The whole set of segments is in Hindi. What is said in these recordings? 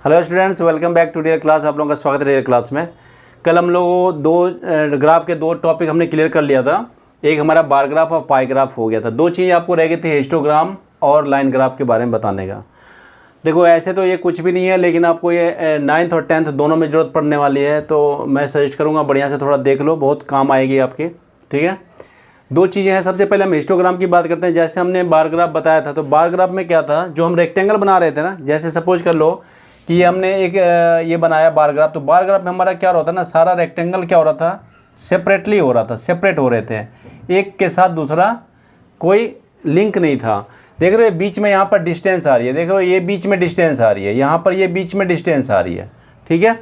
Hello students, welcome back to dear class. आप लोगों का स्वागत है डियर क्लास में। कल हम लोग ग्राफ के दो टॉपिक हमने क्लियर कर लिया था। एक हमारा बार ग्राफ और पाई ग्राफ हो गया था। दो चीज़ आपको रह गई थी, हिस्टोग्राम और लाइन ग्राफ के बारे में बताने का। देखो ऐसे तो ये कुछ भी नहीं है, लेकिन आपको ये 9th और 10th दोनों में ज़रूरत पड़ने वाली है, तो मैं सजेस्ट करूँगा बढ़िया से थोड़ा देख लो, बहुत काम आएगी आपके। ठीक है, दो चीज़ें हैं। सबसे पहले हम हिस्टोग्राम की बात करते हैं। जैसे हमने बार ग्राफ बताया था, तो बार ग्राफ में क्या था, जो हम रेक्टेंगल बना रहे थे ना, जैसे सपोज कर लो कि ये हमने एक ये बनाया बार ग्राफ। तो बार ग्राफ में हमारा क्या होता है ना, सारा रेक्टेंगल क्या हो रहा था, सेपरेटली हो रहा था, सेपरेट हो रहे थे, एक के साथ दूसरा कोई लिंक नहीं था। देख रहे हो बीच में यहाँ पर डिस्टेंस आ रही है, देख रहे हो ये बीच में डिस्टेंस आ रही है, यहाँ पर ये बीच में डिस्टेंस आ रही है। ठीक है,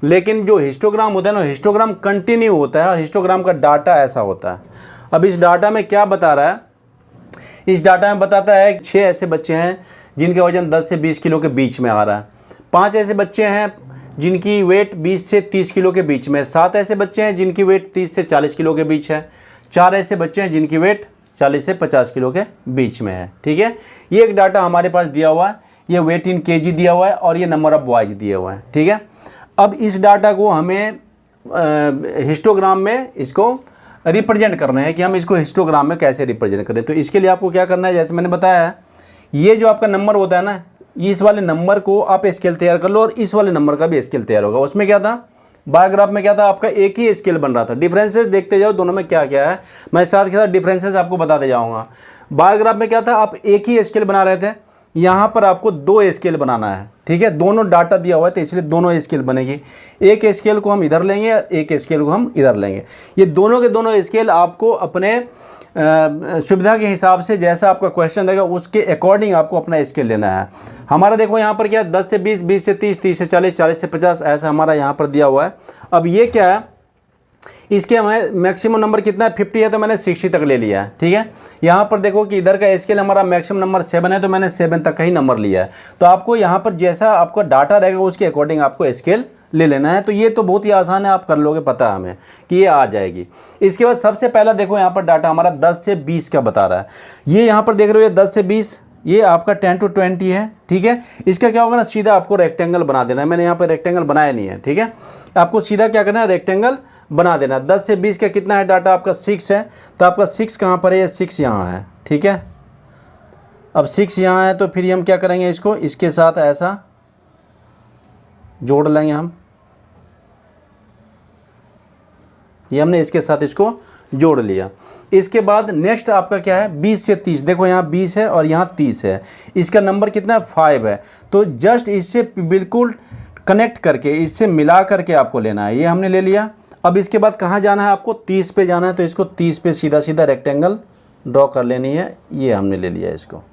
लेकिन जो हिस्टोग्राम होता है ना, हिस्टोग्राम कंटिन्यू होता है और हिस्टोग्राम का डाटा ऐसा होता है। अब इस डाटा में क्या बता रहा है, इस डाटा में बताता है 6 ऐसे बच्चे हैं जिनका वजन 10 से 20 किलो के बीच में आ रहा है। 5 ऐसे बच्चे हैं जिनकी वेट 20 से 30 किलो के बीच में है। 7 ऐसे बच्चे हैं जिनकी वेट 30 से 40 किलो के बीच है। 4 ऐसे बच्चे हैं जिनकी वेट 40 से 50 किलो के बीच में है। ठीक है, ये एक डाटा हमारे पास दिया हुआ है, ये वेट इन केजी दिया हुआ है और ये नंबर ऑफ बॉयज दिया हुआ है। ठीक है, अब इस डाटा को हमें हिस्टोग्राम में इसको रिप्रेजेंट करना है कि हम इसको हिस्टोग्राम में कैसे रिप्रेजेंट करें। तो इसके लिए आपको क्या करना है, जैसे मैंने बताया है, ये जो आपका नंबर होता है ना, इस वाले नंबर को आप स्केल तैयार कर लो और इस वाले नंबर का भी स्केल तैयार होगा। उसमें क्या था, बार ग्राफ में क्या था, आपका एक ही स्केल बन रहा था। डिफरेंसेस देखते जाओ दोनों में क्या क्या है, मैं साथ के साथ डिफरेंसेस आपको बताते जाऊँगा। बार ग्राफ में क्या था, आप एक ही स्केल बना रहे थे, यहाँ पर आपको 2 स्केल बनाना है। ठीक है, दोनों डाटा दिया हुआ है तो इसलिए दोनों स्केल बनेगी। एक स्केल को हम इधर लेंगे और एक स्केल को हम इधर लेंगे। ये दोनों के दोनों स्केल आपको अपने सुविधा के हिसाब से, जैसा आपका क्वेश्चन रहेगा उसके अकॉर्डिंग आपको अपना स्केल लेना है। हमारा देखो यहाँ पर क्या है, 10 से 20, 20 से 30, 30 से 40, 40 से 50, ऐसा हमारा यहाँ पर दिया हुआ है। अब ये क्या है, इसके हमें मैक्सिमम नंबर कितना है, 50 है तो मैंने 60 तक ले लिया है। ठीक है, यहाँ पर देखो कि इधर का स्केल हमारा मैक्सिमम नंबर 7 है तो मैंने 7 तक का ही नंबर लिया है। तो आपको यहाँ पर जैसा आपका डाटा रहेगा उसके अकॉर्डिंग आपको स्केल ले लेना है। तो ये तो बहुत ही आसान है, आप कर लोगे, पता है हमें कि ये आ जाएगी। इसके बाद सबसे पहला देखो यहाँ पर डाटा हमारा 10 से 20 का बता रहा है। ये यहाँ पर देख रहे हो, ये 10 से 20, ये आपका 10 to 20 है। ठीक है, इसका क्या होगा ना, सीधा आपको रेक्टेंगल बना देना है। मैंने यहाँ पर रेक्टेंगल बनाया नहीं है। ठीक है, आपको सीधा क्या करना है, रेक्टेंगल बना देना। 10 से 20 का कितना है डाटा, आपका 6 है। तो आपका 6 कहाँ पर है, ये 6 यहाँ है। ठीक है, अब 6 यहाँ है तो फिर हम क्या करेंगे, इसको इसके साथ ऐसा जोड़ लेंगे हम। ये हमने इसके साथ इसको जोड़ लिया। इसके बाद नेक्स्ट आपका क्या है, 20 से 30। देखो यहाँ 20 है और यहाँ 30 है, इसका नंबर कितना है, 5 है। तो जस्ट इससे बिल्कुल कनेक्ट करके, इससे मिला करके आपको लेना है। ये हमने ले लिया। अब इसके बाद कहाँ जाना है, आपको 30 पे जाना है। तो इसको 30 पे सीधा सीधा रेक्टेंगल ड्रॉ कर लेनी है। ये हमने ले लिया इसको।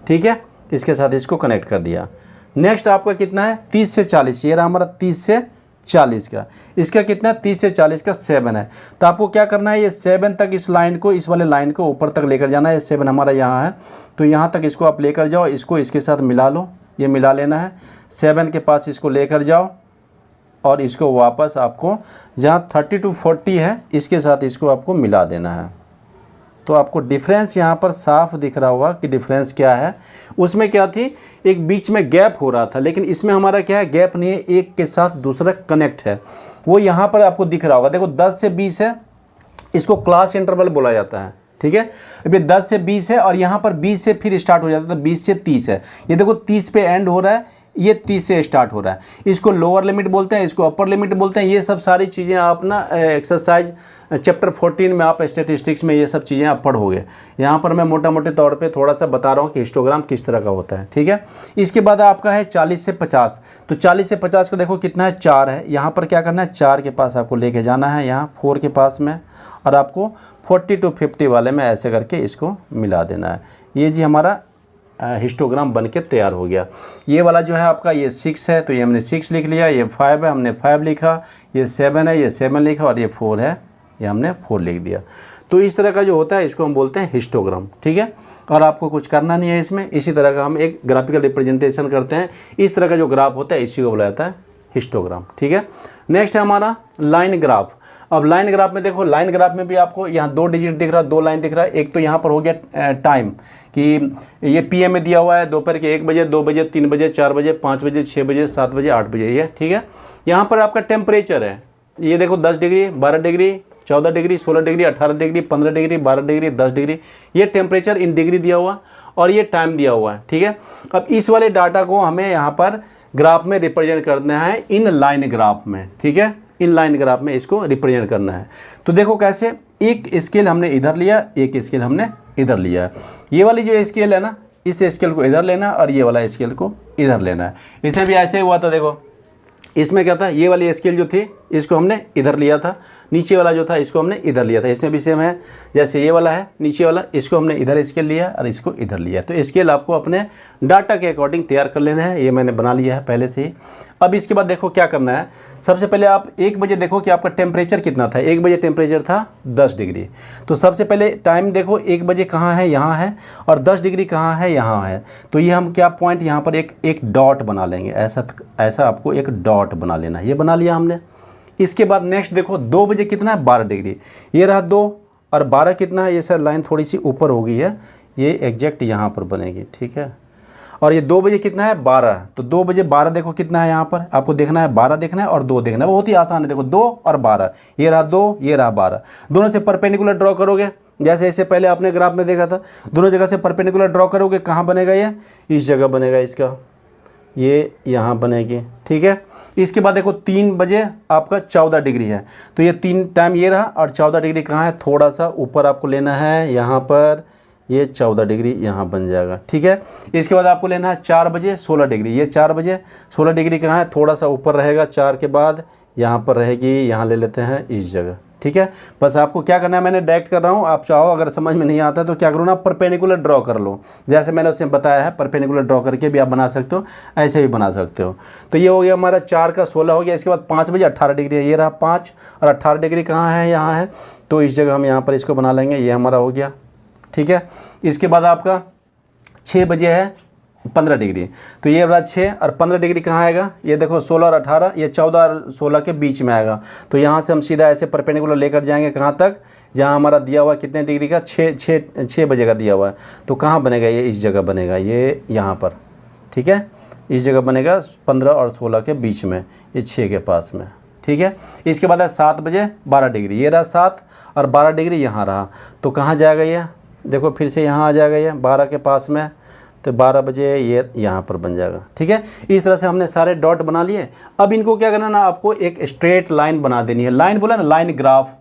ठीक है, इसके साथ इसको कनेक्ट कर दिया। नेक्स्ट आपका कितना है, 30 से 40। ये रहा हमारा 30 से 40 का। इसका कितना है, 30 से 40 का 7 है। तो आपको क्या करना है, ये 7 तक इस लाइन को, इस वाले लाइन को ऊपर तक लेकर जाना है। 7 हमारा यहाँ है तो यहाँ तक इसको आप लेकर जाओ, इसको इसके साथ मिला लो। ये मिला लेना है, 7 के पास इसको लेकर जाओ और इसको वापस आपको जहाँ 30 to 40 है इसके साथ इसको आपको मिला देना है। तो आपको डिफरेंस यहाँ पर साफ दिख रहा होगा कि डिफरेंस क्या है। उसमें क्या थी, एक बीच में गैप हो रहा था, लेकिन इसमें हमारा क्या है, गैप नहीं है, एक के साथ दूसरा कनेक्ट है। वो यहाँ पर आपको दिख रहा होगा। देखो 10 से 20 है, इसको क्लास इंटरवल बोला जाता है। ठीक है, अभी 10 से 20 है और यहाँ पर 20 से फिर स्टार्ट हो जाता है, तो 20 से 30 है। ये देखो 30 पे एंड हो रहा है, ये 30 से स्टार्ट हो रहा है। इसको लोअर लिमिट बोलते हैं, इसको अपर लिमिट बोलते हैं। ये सब सारी चीज़ें आप ना एक्सरसाइज चैप्टर 14 में आप स्टैटिस्टिक्स में ये सब चीज़ें आप पढ़ोगे। यहाँ पर मैं मोटा मोटे तौर पे थोड़ा सा बता रहा हूँ कि हिस्टोग्राम किस तरह का होता है। ठीक है, इसके बाद आपका है 40 से 50। तो 40 से 50 का देखो कितना है, 4 है। यहाँ पर क्या करना है, 4 के पास आपको लेके जाना है, यहाँ 4 के पास में, और आपको 40 to 50 वाले में ऐसे करके इसको मिला देना है। ये जी हमारा हिस्टोग्राम बन के तैयार हो गया। ये वाला जो है आपका, ये 6 है तो ये हमने 6 लिख लिया। ये 5 है, हमने 5 लिखा। ये 7 है, ये 7 लिखा। और ये 4 है, ये हमने 4 लिख दिया। तो इस तरह का जो होता है इसको हम बोलते हैं हिस्टोग्राम। ठीक है, और आपको कुछ करना नहीं है इसमें। इसी तरह का हम एक ग्राफिकल रिप्रेजेंटेशन करते हैं। इस तरह का जो ग्राफ होता है इसी को बोला जाता है हिस्टोग्राम। ठीक है, नेक्स्ट है हमारा लाइन ग्राफ। अब लाइन ग्राफ में देखो, लाइन ग्राफ में भी आपको यहाँ 2 डिजिट दिख रहा है, 2 लाइन दिख रहा है। एक तो यहाँ पर हो गया टाइम कि ये पीएम में दिया हुआ है, दोपहर के 1 बजे, 2 बजे, 3 बजे, 4 बजे, 5 बजे, 6 बजे, 7 बजे, 8 बजे, ये ठीक है। यहाँ पर आपका टेम्परेचर है, ये देखो 10 degree, 12 degree, 14 degree, 16 degree, 18 degree, 15 degree, 12 degree, 10 degree, ये टेम्परेचर इन डिग्री दिया हुआ और ये टाइम दिया हुआ है। ठीक है, अब इस वाले डाटा को हमें यहाँ पर ग्राफ में रिप्रेजेंट करना है इन लाइन ग्राफ में। ठीक है, इन लाइन ग्राफ में इसको रिप्रेजेंट करना है। तो देखो कैसे, एक स्केल हमने इधर लिया, एक स्केल हमने इधर लिया है। ये वाली जो स्केल है ना, इस स्केल को इधर लेना और ये वाला स्केल को इधर लेना है। इसमें भी ऐसे हुआ था, देखो इसमें क्या था, ये वाली स्केल जो थी इसको हमने इधर लिया था, नीचे वाला जो था इसको हमने इधर लिया था। इसमें भी सेम है, जैसे ये वाला है नीचे वाला, इसको हमने इधर स्केल लिया और इसको इधर लिया। तो स्केल आपको अपने डाटा के अकॉर्डिंग तैयार कर लेना है, ये मैंने बना लिया है पहले से ही। अब इसके बाद देखो क्या करना है, सबसे पहले आप 1 बजे देखो कि आपका टेम्परेचर कितना था। 1 बजे टेम्परेचर था 10 डिग्री। तो सबसे पहले टाइम देखो, 1 बजे कहाँ है, यहाँ है, और 10 डिग्री कहाँ है, यहाँ है। तो ये हम क्या पॉइंट यहाँ पर एक डॉट बना लेंगे, ऐसा आपको एक डॉट बना लेना है। ये बना लिया हमने। इसके बाद नेक्स्ट देखो 2 बजे कितना है, 12 डिग्री, ये रहा 2, और 12 कितना है, ये सर लाइन थोड़ी सी ऊपर हो गई है, ये एग्जैक्ट यहाँ पर बनेगी। ठीक है, और ये 2 बजे कितना है, 12। तो 2 बजे 12 देखो कितना है, यहाँ पर आपको देखना है 12 देखना है और 2 देखना है, बहुत ही आसान है। देखो 2 और 12, ये रहा 2, ये रहा 12, दोनों से परपेंडिकुलर ड्रॉ करोगे, जैसे इससे पहले आपने ग्राफ में देखा था। दोनों जगह से परपेंडिकुलर ड्रॉ करोगे, कहाँ बनेगा, ये इस जगह बनेगा, इसका ये यहाँ बनेगी। ठीक है, इसके बाद देखो 3 बजे आपका 14 डिग्री है, तो ये 3 टाइम ये रहा, और 14 डिग्री कहाँ है, थोड़ा सा ऊपर आपको लेना है, यहाँ पर ये 14 डिग्री यहाँ बन जाएगा। ठीक है, इसके बाद आपको लेना है 4 बजे 16 डिग्री, ये 4 बजे 16 डिग्री कहाँ है, थोड़ा सा ऊपर रहेगा, 4 के बाद यहाँ पर रहेगी, यहाँ ले लेते हैं इस जगह। ठीक है, बस आपको क्या करना है, मैंने डायरेक्ट कर रहा हूँ, आप चाहो अगर समझ में नहीं आता तो क्या करो ना, परपेंडिकुलर ड्रॉ कर लो, जैसे मैंने उसमें बताया है, परपेंडिकुलर ड्रॉ करके भी आप बना सकते हो, ऐसे भी बना सकते हो। तो ये हो गया हमारा 4 का 16 हो गया। इसके बाद 5 बजे 18 डिग्री है, ये रहा 5, और 18 डिग्री कहाँ है, यहाँ है, तो इस जगह हम यहाँ पर इसको बना लेंगे, ये हमारा हो गया। ठीक है, इसके बाद आपका 6 बजे है 15 डिग्री, तो ये रहा 6, और 15 डिग्री कहाँ आएगा, ये देखो 16 और 18, ये 14 और 16 के बीच में आएगा। तो यहाँ से हम सीधा ऐसे परपेंडिकुलर लेकर जाएंगे कहाँ तक, जहाँ हमारा दिया हुआ कितने डिग्री का, 6 बजे का दिया हुआ है। तो कहाँ बनेगा, ये इस जगह बनेगा, ये यहाँ पर। ठीक है, इस जगह बनेगा 15 और 16 के बीच में, ये 6 के पास में। ठीक है, इसके बाद है 7 बजे 12 डिग्री, ये रहा 7, और 12 डिग्री यहाँ रहा, तो कहाँ जाएगा, ये देखो फिर से यहाँ आ जाएगा, ये 12 के पास में, तो 12 बजे ये यहाँ पर बन जाएगा। ठीक है, इस तरह से हमने सारे डॉट बना लिए। अब इनको क्या करना ना, आपको एक स्ट्रेट लाइन बना देनी है। लाइन बोला ना, लाइन ग्राफ,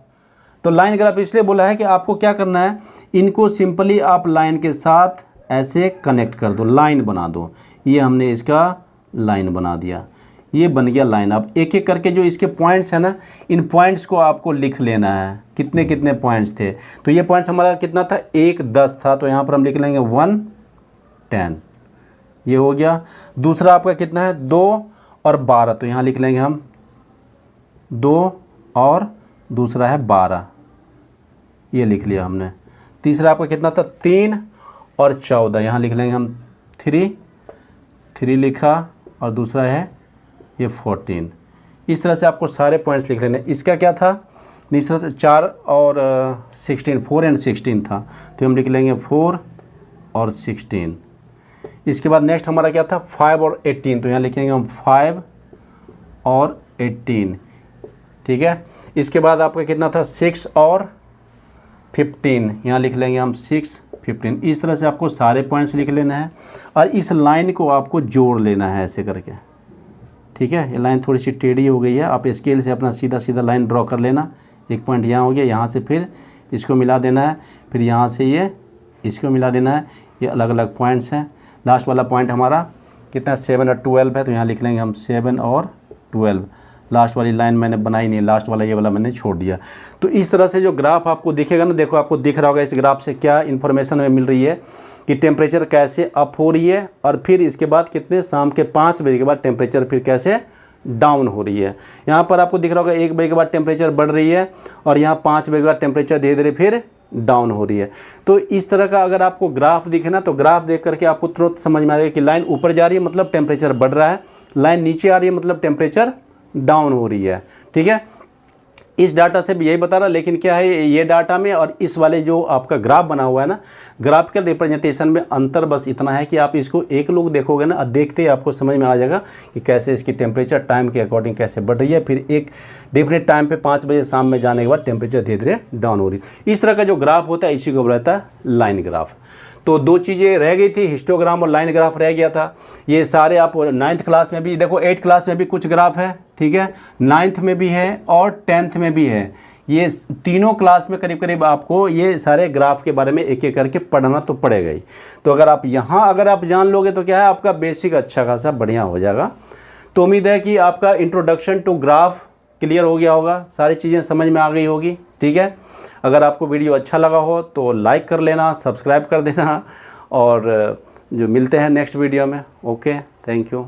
तो लाइन ग्राफ इसलिए बोला है कि आपको क्या करना है, इनको सिंपली आप लाइन के साथ ऐसे कनेक्ट कर दो, लाइन बना दो। ये हमने इसका लाइन बना दिया, ये बन गया लाइन। अब एक एक करके जो इसके पॉइंट्स हैं ना, इन पॉइंट्स को आपको लिख लेना है, कितने कितने पॉइंट्स थे। तो ये पॉइंट्स हमारा कितना था, 1 10 था, तो यहाँ पर हम लिख लेंगे 1 10, ये हो गया। दूसरा आपका कितना है, 2 और 12, तो यहाँ लिख लेंगे हम 2 और दूसरा है 12, ये लिख लिया हमने। तीसरा आपका कितना था, 3 और 14, यहाँ लिख लेंगे हम 3 लिखा, और दूसरा है ये 14। इस तरह से आपको सारे पॉइंट्स लिख लेने। इसका क्या था, तीसरा 4 और 16, 4 और 16 था, तो हम लिख लेंगे 4 और 16। इसके बाद नेक्स्ट हमारा क्या था, 5 और 18, तो यहाँ लिखेंगे हम 5 और 18। ठीक है, इसके बाद आपका कितना था, 6 और 15, यहाँ लिख लेंगे हम 6 15। इस तरह से आपको सारे पॉइंट्स लिख लेना है, और इस लाइन को आपको जोड़ लेना है ऐसे करके। ठीक है, ये लाइन थोड़ी सी टेढ़ी हो गई है, आप स्केल से अपना सीधा सीधा लाइन ड्रॉ कर लेना। एक पॉइंट यहाँ हो गया, यहाँ से फिर इसको मिला देना है, फिर यहाँ से ये इसको मिला देना है। ये अलग अलग पॉइंट्स हैं। लास्ट वाला पॉइंट हमारा कितना, 7 और 12 है, तो यहाँ लिख लेंगे हम 7 और 12। लास्ट वाली लाइन मैंने बनाई नहीं, लास्ट वाला ये वाला मैंने छोड़ दिया। तो इस तरह से जो ग्राफ आपको दिखेगा ना, देखो आपको दिख रहा होगा इस ग्राफ से क्या इन्फॉर्मेशन हमें मिल रही है कि टेम्परेचर कैसे अप हो रही है, और फिर इसके बाद कितने, शाम के 5 बजे के बाद टेम्परेचर फिर कैसे डाउन हो रही है। यहाँ पर आपको दिख रहा होगा 1 बजे के बाद टेम्परेचर बढ़ रही है, और यहाँ 5 बजे के बाद टेम्परेचर धीरे धीरे फिर डाउन हो रही है। तो इस तरह का अगर आपको ग्राफ दिखे ना, तो ग्राफ देख करके आपको तुरंत समझ में आएगा कि लाइन ऊपर जा रही है मतलब टेम्परेचर बढ़ रहा है, लाइन नीचे आ रही है मतलब टेम्परेचर डाउन हो रही है। ठीक है, इस डाटा से भी यही बता रहा, लेकिन क्या है ये डाटा में और इस वाले जो आपका ग्राफ बना हुआ है ना, ग्राफिकल रिप्रेजेंटेशन में अंतर बस इतना है कि आप इसको एक लोग देखोगे ना, देखते ही आपको समझ में आ जाएगा कि कैसे इसकी टेम्परेचर टाइम के अकॉर्डिंग कैसे बढ़ रही है, फिर एक डिफरेंट टाइम पे 5 बजे शाम में जाने के बाद टेम्परेचर धीरे धीरे डाउन हो रही है। इस तरह का जो ग्राफ होता है इसी को बोलता है लाइन ग्राफ। तो दो चीज़ें रह गई थी, हिस्टोग्राम और लाइन ग्राफ रह गया था। ये सारे आप 9th क्लास में भी देखो, 8th क्लास में भी कुछ ग्राफ है, ठीक है, 9th में भी है और 10th में भी है। ये तीनों क्लास में करीब करीब आपको ये सारे ग्राफ के बारे में एक एक करके पढ़ना तो पड़ेगा ही। तो अगर आप जान लोगे तो क्या है, आपका बेसिक अच्छा खासा बढ़िया हो जाएगा। तो उम्मीद है कि आपका इंट्रोडक्शन टू ग्राफ क्लियर हो गया होगा, सारी चीज़ें समझ में आ गई होगी। ठीक है, अगर आपको वीडियो अच्छा लगा हो तो लाइक कर लेना, सब्सक्राइब कर देना, और जो मिलते हैं नेक्स्ट वीडियो में। Okay, thank you.